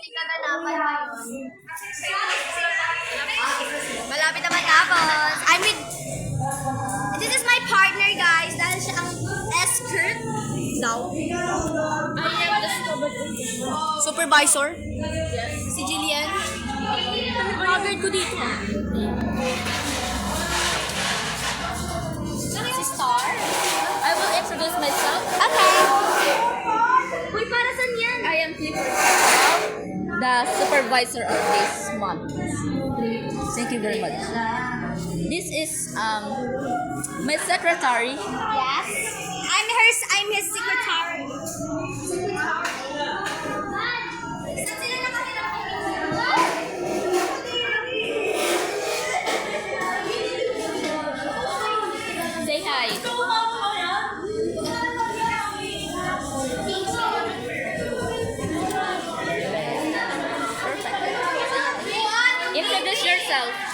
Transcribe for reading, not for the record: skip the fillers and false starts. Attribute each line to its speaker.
Speaker 1: kaganapan ngayon. Malapit na matapos. I'm with... This is my partner, guys. Dahil siya ang S-Kurt daw.
Speaker 2: I am the
Speaker 1: Supervisor.
Speaker 2: Yes.
Speaker 1: Si Jillian.
Speaker 2: Covered ko dito.
Speaker 1: Si Star.
Speaker 2: I will introduce myself.
Speaker 1: Okay. Uy, para saan yan?
Speaker 2: I am Clifford, the supervisor of this month. Thank you very much. This is my secretary.
Speaker 1: Yes. I'm his secretary. Saan sila nakakita?
Speaker 2: Say hi. Introduce yourself.